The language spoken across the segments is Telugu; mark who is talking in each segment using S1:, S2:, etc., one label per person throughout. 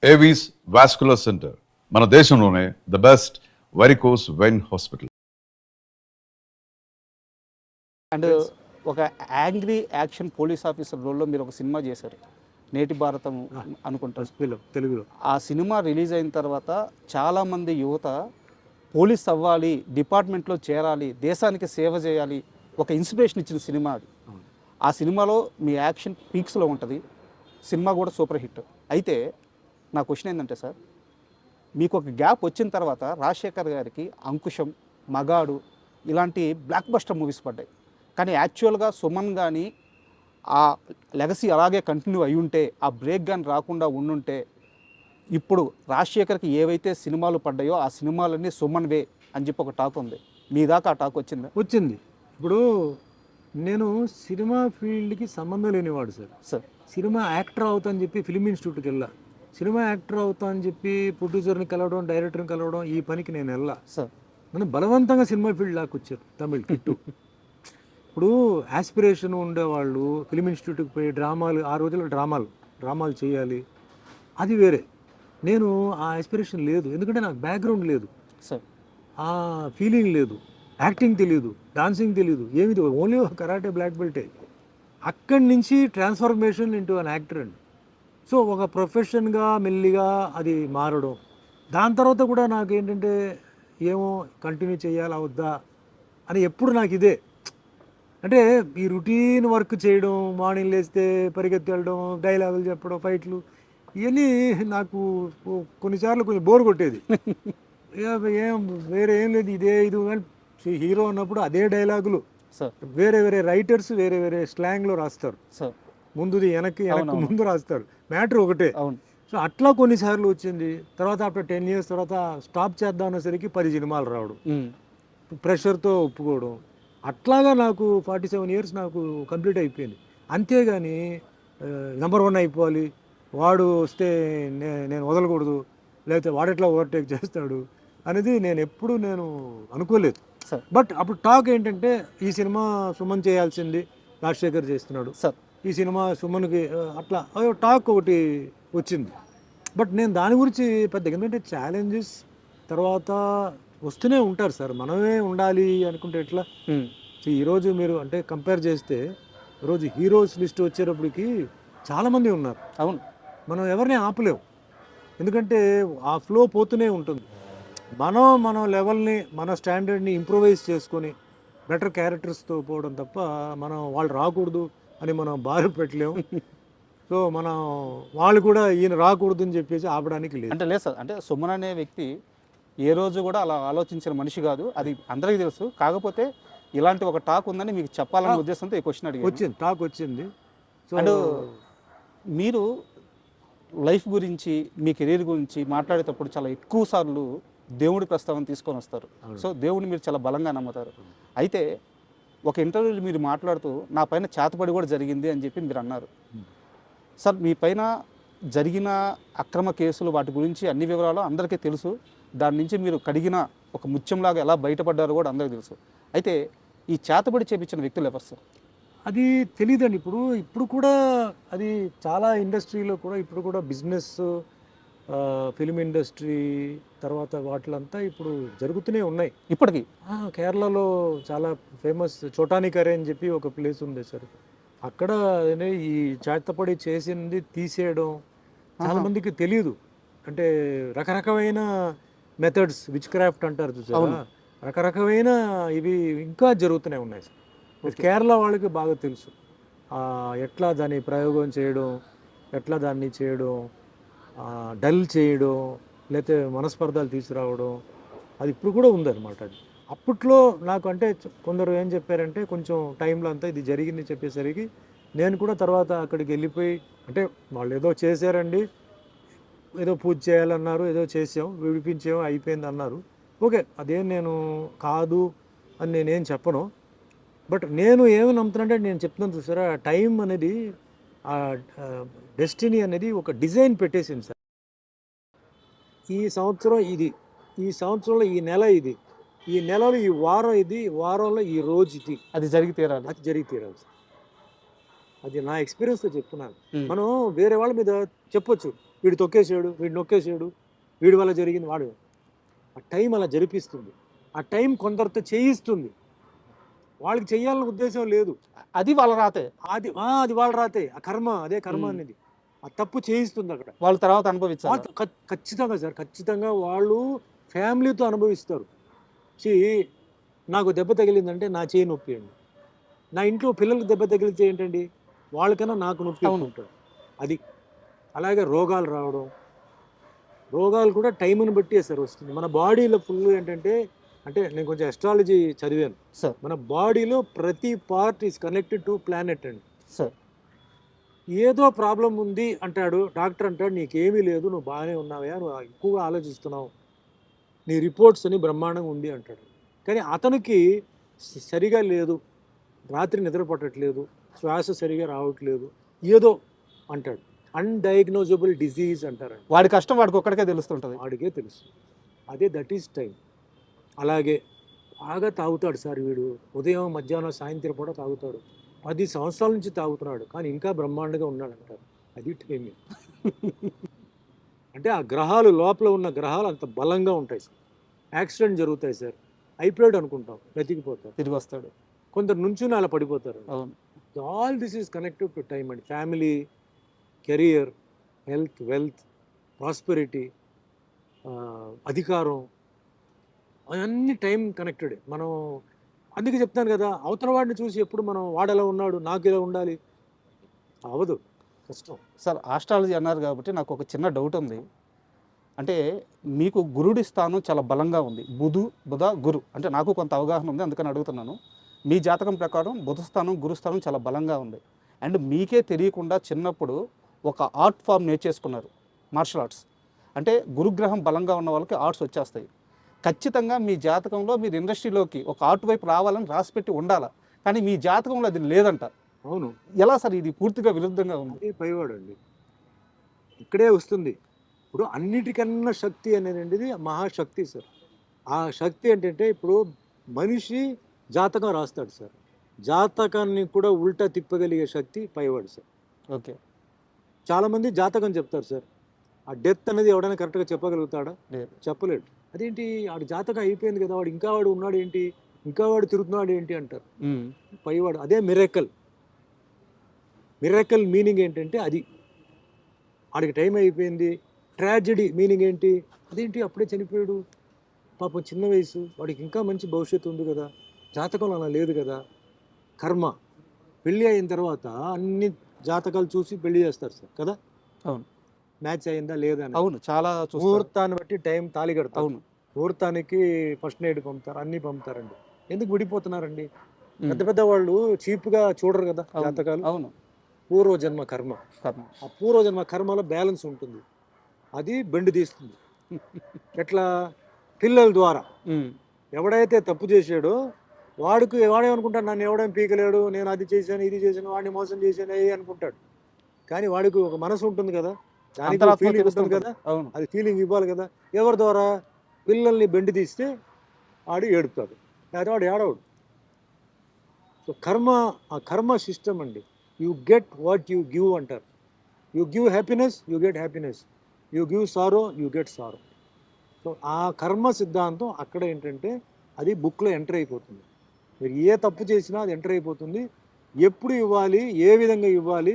S1: ఏవీస్ వాస్కులర్ సెంటర్ మన దేశంలోనే the best varicose vein hospital.
S2: And ఒక యాంగ్రీ యాక్షన్ పోలీస్ ఆఫీసర్ రోల్లో మీరు ఒక సినిమా చేశారు, నేటి భారతం అనుకుంటారు
S3: తెలుగులో.
S2: ఆ సినిమా రిలీజ్ అయిన తర్వాత చాలామంది యువత పోలీస్ అవ్వాలి, డిపార్ట్మెంట్లో చేరాలి, దేశానికి సేవ చేయాలి, ఒక ఇన్స్పిరేషన్ ఇచ్చిన సినిమా అది. ఆ సినిమాలో మీ యాక్షన్ పీక్స్లో ఉంటుంది, సినిమా కూడా సూపర్ హిట్. అయితే నా క్వశ్చన్ ఏంటంటే సార్, మీకు ఒక గ్యాప్ వచ్చిన తర్వాత రాజశేఖర్ గారికి అంకుశం, మగాడు ఇలాంటి బ్లాక్ బస్టర్ మూవీస్ పడ్డాయి. కానీ యాక్చువల్గా సుమన్ కానీ ఆ లెగసీ అలాగే కంటిన్యూ అయి ఉంటే, ఆ బ్రేక్ కానీ రాకుండా ఉండుంటే, ఇప్పుడు రాజశేఖర్కి ఏవైతే సినిమాలు పడ్డాయో ఆ సినిమాలన్నీ సుమన్ వే అని చెప్పి ఒక టాక్ ఉంది. మీ దాకా ఆ టాక్ వచ్చిందా?
S3: వచ్చింది. ఇప్పుడు నేను సినిమా ఫీల్డ్కి సంబంధం లేనివాడు సార్. సినిమా యాక్టర్ అవుతా అని చెప్పి ఫిలిం ఇన్స్టిట్యూట్కి వెళ్ళా. సినిమా యాక్టర్ అవుతా అని చెప్పి ప్రొడ్యూసర్ని కలవడం, డైరెక్టర్ని కలవడం, ఈ పనికి నేను వెళ్ళా
S2: సార్.
S3: నన్ను బలవంతంగా సినిమా ఫీల్డ్ లాగా వచ్చారు తమిళ్ కిట్టు. ఇప్పుడు ఆస్పిరేషన్ ఉండేవాళ్ళు ఫిలిం ఇన్స్టిట్యూట్కి పోయి డ్రామాలు, ఆ రోజుల్లో డ్రామాలు చేయాలి, అది వేరే. నేను ఆ ఆస్పిరేషన్ లేదు, ఎందుకంటే నాకు బ్యాక్గ్రౌండ్ లేదు
S2: సార్,
S3: ఆ ఫీలింగ్ లేదు, యాక్టింగ్ తెలియదు, డాన్సింగ్ తెలియదు, ఏమి తెలియదు, ఓన్లీ కరాటే బ్లాక్ బెల్టే. అక్కడి నుంచి ట్రాన్స్ఫర్మేషన్ ఇంటూ అన్ యాక్టర్ అండి. సో ఒక ప్రొఫెషన్గా మెల్లిగా అది మారడం. దాని తర్వాత కూడా నాకు ఏంటంటే ఏమో కంటిన్యూ చేయాలా వద్దా అని ఎప్పుడు నాకు ఇదే. అంటే ఈ రొటీన్ వర్క్ చేయడం, మార్నింగ్ లేస్తే పరిగెత్తి వెళ్ళడం, డైలాగులు చెప్పడం, ఫైట్లు, ఇవన్నీ నాకు కొన్నిసార్లు కొంచెం బోర్ కొట్టేది. ఏం వేరే ఏం లేదు, ఇదే ఇది. హీరో అన్నప్పుడు అదే డైలాగులు, వేరే వేరే రైటర్స్ వేరే వేరే స్లాంగ్లో రాస్తారు, ముందుది వెనక్కి ముందు రాస్తారు, మ్యాటర్ ఒకటే. సో అట్లా కొన్నిసార్లు వచ్చింది. తర్వాత ఆఫ్టర్ 10 years తర్వాత స్టాప్ చేద్దాం అనేసరికి 10 సినిమాలు రావడం, ప్రెషర్తో ఒప్పుకోవడం, అట్లాగా నాకు 47 years నాకు కంప్లీట్ అయిపోయింది. అంతేగాని నెంబర్ 1 అయిపోవాలి, వాడు వస్తే నేను వదలకూడదు, లేకపోతే వాడెట్లా ఓవర్టేక్ చేస్తాడు అనేది నేను ఎప్పుడు అనుకోలేదు. బట్ అప్పుడు టాక్ ఏంటంటే ఈ సినిమా సుమన్ చేయాల్సింది, రాజశేఖర్ చేస్తున్నాడు సార్, ఈ సినిమా సుమన్కి అట్లా టాక్ ఒకటి వచ్చింది. బట్ నేను దాని గురించి పెద్దగా, ఎందుకంటే ఛాలెంజెస్ తర్వాత వస్తూనే ఉంటారు సార్, మనమే ఉండాలి అనుకుంటే ఎట్లా. ఈరోజు మీరు అంటే కంపేర్ చేస్తే ఈరోజు హీరోస్ లిస్ట్ వచ్చేటప్పటికి చాలామంది ఉన్నారు.
S2: అవును,
S3: మనం ఎవరిని ఆపలేము, ఎందుకంటే ఆ ఫ్లో పోతూనే ఉంటుంది. మన లెవెల్ని, మన స్టాండర్డ్ని ఇంప్రూవైజ్ చేసుకొని బెటర్ క్యారెక్టర్స్తో పోవడం తప్ప మనం వాళ్ళు రాకూడదు అని మనం బాధ పెట్టలేము. సో మనం వాళ్ళు కూడా ఈయన రాకూడదు అని చెప్పేసి ఆపడానికి లేదు.
S2: అంటే లేదు సార్, అంటే సుమన్ అనే వ్యక్తి ఏ రోజు కూడా అలా ఆలోచించిన మనిషి కాదు, అది అందరికీ తెలుసు. కాకపోతే ఇలాంటి ఒక టాక్ ఉందని మీకు చెప్పాలనే ఉద్దేశంతో ఈ క్వశ్చన్ అడిగాను.
S3: వచ్చింది, టాక్ వచ్చింది.
S2: అండ్ మీరు లైఫ్ గురించి, మీ కెరీర్ గురించి మాట్లాడేటప్పుడు చాలా ఎక్కువ సార్లు దేవుడి ప్రస్తావన తీసుకొని వస్తారు. సో దేవుడిని మీరు చాలా బలంగా నమ్ముతారు. అయితే ఒక ఇంటర్వ్యూలో మీరు మాట్లాడుతూ నా పైన చేతపడి కూడా జరిగింది అని చెప్పి మీరు అన్నారు. సార్, మీ పైన జరిగిన అక్రమ కేసులు, వాటి గురించి అన్ని వివరాలు అందరికీ తెలుసు. దాని నుంచి మీరు కడిగిన ఒక ముత్యంలాగా ఎలా బయటపడ్డారో కూడా అందరికీ తెలుసు. అయితే ఈ చేతబడి చేపించిన వ్యక్తులు ఎవరు సార్?
S3: అది తెలియదండి. ఇప్పుడు కూడా అది చాలా ఇండస్ట్రీలో కూడా ఇప్పుడు కూడా బిజినెస్, ఫిలిం ఇండస్ట్రీ తర్వాత వాటిలంతా ఇప్పుడు జరుగుతూనే ఉన్నాయి
S2: ఇప్పటికీ.
S3: కేరళలో చాలా ఫేమస్ చోటానికరే అని చెప్పి ఒక ప్లేస్ ఉంది సార్. అక్కడ ఈ చేతపడి చేసింది తీసేయడం చాలామందికి తెలియదు. అంటే రకరకమైన మెథడ్స్, విచ్ క్రాఫ్ట్ అంటారు చూసారా, రకరకమైన ఇవి ఇంకా జరుగుతూనే ఉన్నాయి సార్. కేరళ వాళ్ళకి బాగా తెలుసు ఎట్లా దాన్ని ప్రయోగం చేయడం, ఎట్లా దాన్ని చేయడం, డల్ చేయడం, లేకపోతే మనస్పర్ధాలు తీసుకురావడం, అది ఇప్పుడు కూడా ఉందన్నమాట. అది అప్పట్లో నాకు అంటే కొందరు ఏం చెప్పారంటే కొంచెం టైంలో అంతా ఇది జరిగింది చెప్పేసరికి నేను కూడా తర్వాత అక్కడికి వెళ్ళిపోయి, అంటే వాళ్ళు ఏదో చేశారండి, ఏదో పూజ చేయాలన్నారు, ఏదో చేసాం, విడిపించాం, అయిపోయింది అన్నారు. ఓకే, అదేం నేను కాదు అని నేనేం చెప్పను. బట్ నేను ఏమి నమ్ముతానంటే, నేను చెప్తున్నాను చూసారా, టైం అనేది, ఆ డెస్టినీ అనేది ఒక డిజైన్ పెట్టేసింది సార్. ఈ సంవత్సరం ఇది, ఈ సంవత్సరంలో ఈ నెల ఇది, ఈ నెలలో ఈ వారం ఇది, వారంలో ఈ రోజు ఇది,
S2: అది జరిగి తీరాలి,
S3: అది జరిగి తీరాలి సార్. అది నా ఎక్స్పీరియన్స్తో చెప్తున్నాను. మనం వేరే వాళ్ళ మీద చెప్పొచ్చు, వీడు తొక్కేసాడు, వీడు నొక్కేసాడు, వీడి వల్ల జరిగింది, వాడు ఆ టైం అలా జరిపిస్తుంది. ఆ టైం కొందరితో చేయిస్తుంది. వాళ్ళకి చెయ్యాలన్న ఉద్దేశం లేదు.
S2: అది వాళ్ళ రాతే,
S3: అది వాళ్ళ రాతే. ఆ కర్మ, అదే కర్మ అనేది. ఆ తప్పు చేయిస్తుంది అక్కడ.
S2: వాళ్ళు తర్వాత అనుభవించాలి.
S3: ఖచ్చితంగా సార్, ఖచ్చితంగా వాళ్ళు ఫ్యామిలీతో అనుభవిస్తారు. నాకు దెబ్బ తగిలిందంటే నా చేయి నొప్పి అండి. నా ఇంట్లో పిల్లలకు దెబ్బ తగిలితే ఏంటండి, వాళ్ళకన్నా నాకు నొప్పి ఉంటుంది. అది అలాగే రోగాలు రావడం, రోగాలు కూడా టైంని బట్టి సార్ వస్తుంది. మన బాడీలో ఫుల్ ఏంటంటే, అంటే నేను కొంచెం అస్ట్రాలజీ చదివాను
S2: సార్.
S3: మన బాడీలో ప్రతి part is connected to planet అండి
S2: సార్.
S3: ఏదో ప్రాబ్లం ఉంది అంటాడు డాక్టర్, అంటాడు నీకేమీ లేదు, నువ్వు బాగానే ఉన్నావా, నువ్వు ఎక్కువగా ఆలోచిస్తున్నావు, నీ రిపోర్ట్స్ అని బ్రహ్మాండంగా ఉంది అంటాడు. కానీ అతనికి సరిగా లేదు, రాత్రి నిద్ర పట్టట్లేదు, శ్వాస సరిగా రావట్లేదు, ఏదో అంటాడు. అన్డయాగ్నోజబుల్ డిజీజ్ అంటారండి.
S2: వాడి కష్టం వాడికి ఒక్కడికే తెలుస్తుంటుంది.
S3: వాడికే తెలుసు. అదే దట్ ఈస్ టైం. అలాగే బాగా తాగుతాడు సార్ వీడు, ఉదయం మధ్యాహ్నం సాయంత్రం పూట తాగుతాడు, 10 సంవత్సరాల నుంచి తాగుతున్నాడు, కానీ ఇంకా బ్రహ్మాండంగా ఉన్నాడు అంటారు. అది టైం. అంటే ఆ గ్రహాలు, లోపల ఉన్న గ్రహాలు అంత బలంగా ఉంటాయి సార్. యాక్సిడెంట్ జరుగుతాయి సార్, అయిపోయాడు అనుకుంటాం, బ్రతికిపోతారు,
S2: తిరిగి వస్తాడు.
S3: కొందరు నుంచుని అలా పడిపోతారు.
S2: అవును.
S3: All this is connected to time అండి. Family, career, health, wealth, prosperity, అధికారం, అవన్నీ టైం కనెక్టెడ్. మనం అందుకే చెప్తాను కదా, అవతల వాడిని చూసి ఎప్పుడు మనం వాడెలా ఉన్నాడు నాకు ఇలా ఉండాలి, అవదు, కష్టం.
S2: సార్, ఆస్ట్రాలజీ అన్నారు కాబట్టి నాకు ఒక చిన్న డౌట్ ఉంది. అంటే మీకు గురుడి స్థానం చాలా బలంగా ఉంది, బుధ గురు, అంటే నాకు కొంత అవగాహన ఉంది, అందుకని అడుగుతున్నాను. మీ జాతకం ప్రకారం బుధ స్థానం, గురు స్థానం చాలా బలంగా ఉంది. అండ్ మీకే తెలియకుండా చిన్నప్పుడు ఒక ఆర్ట్ ఫామ్ నేర్చేసుకున్నారు, మార్షల్ ఆర్ట్స్. అంటే గురుగ్రహం బలంగా ఉన్న వాళ్ళకి ఆర్ట్స్ వచ్చేస్తాయి. ఖచ్చితంగా మీ జాతకంలో మీరు ఇండస్ట్రీలోకి ఒక ఆర్ట్ వైపు రావాలని రాసిపెట్టి ఉండాలి, కానీ మీ జాతకంలో అది లేదంట.
S3: అవును.
S2: ఎలా సార్, ఇది పూర్తిగా విరుద్ధంగా ఉంది.
S3: అదే పైవాడు అండి, ఇక్కడే వస్తుంది. ఇప్పుడు అన్నిటికన్నా శక్తి అనేది మహాశక్తి సార్. ఆ శక్తి ఏంటంటే, ఇప్పుడు మనిషి జాతకం రాస్తాడు సార్, జాతకాన్ని కూడా ఉల్టా తిప్పగలిగే శక్తి పైవాడు సార్.
S2: ఓకే.
S3: చాలామంది జాతకం చెప్తారు సార్, ఆ డెత్ అనేది ఎవడైనా కరెక్ట్గా చెప్పగలుగుతాడా?
S2: లేదు.
S3: చెప్పలేడు. అదేంటి, వాడి జాతకం అయిపోయింది కదా, వాడు ఇంకా వాడు ఉన్నాడు ఏంటి, ఇంకా వాడు తిరుగుతున్నాడు ఏంటి అంటారు. పైవాడు అదే మిరకల్. మిరకల్ మీనింగ్ ఏంటంటే అది, వాడికి టైం అయిపోయింది. ట్రాజెడీ మీనింగ్ ఏంటి, అదేంటి అప్పుడే చనిపోయాడు, పాపం చిన్న వయసు, వాడికి ఇంకా మంచి భవిష్యత్తు ఉంది కదా, జాతకంలో అలా లేదు కదా. కర్మ. పెళ్ళి అయిన తర్వాత అన్ని జాతకాలు చూసి పెళ్లి చేస్తారు సార్ కదా.
S2: అవును.
S3: మ్యాచ్ అయిందా లేదా అని.
S2: అవును, చాలా
S3: ముహూర్తాన్ని బట్టి టైం తాళి కడతారు.
S2: అవును.
S3: ముహూర్తానికి ఫస్ట్ నైట్ పంపుతారు, అన్నీ పంపుతారండి. ఎందుకు విడిపోతున్నారండి? పెద్ద పెద్ద వాళ్ళు చీప్గా చూడరు కదా జాతకాలు.
S2: అవును.
S3: పూర్వజన్మ కర్మ. ఆ పూర్వజన్మ కర్మలో బ్యాలెన్స్ ఉంటుంది, అది బెండు తీస్తుంది. ఎట్లా? పిల్లల ద్వారా. ఎవడైతే తప్పు చేసాడో వాడేమనుకుంటాడు, నన్ను ఎవడేం పీకలేడు, నేను అది చేశాను ఇది చేశాను, వాడిని మోసం చేశాను అనుకుంటాడు. కానీ వాడికి ఒక మనసు ఉంటుంది కదా, దానికి ఫీలింగ్ ఉంటుంది కదా, అది ఫీలింగ్ ఇవ్వాలి కదా. ఎవరి ద్వారా? పిల్లల్ని బెండి తీస్తే వాడు ఏడుపుతాడు, లేదా వాడు ఏడవడు. సో కర్మ, ఆ కర్మ సిస్టమ్ అండి. You get what you give అంటారు. You give happiness, you get happiness. You give sorrow, you get sorrow. So ఆ కర్మ సిద్ధాంతం అక్కడ ఏంటంటే, అది బుక్లో ఎంటర్ అయిపోతుంది. మీరు ఏ తప్పు చేసినా అది ఎంటర్ అయిపోతుంది. ఎప్పుడు ఇవ్వాలి, ఏ విధంగా ఇవ్వాలి,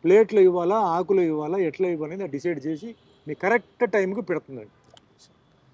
S3: ప్లేట్లో ఇవ్వాలా, ఆకులో ఇవ్వాలా, ఎట్లా ఇవ్వాలి అనేది డిసైడ్ చేసి మీ కరెక్ట్ టైంకి పెడుతుందండి.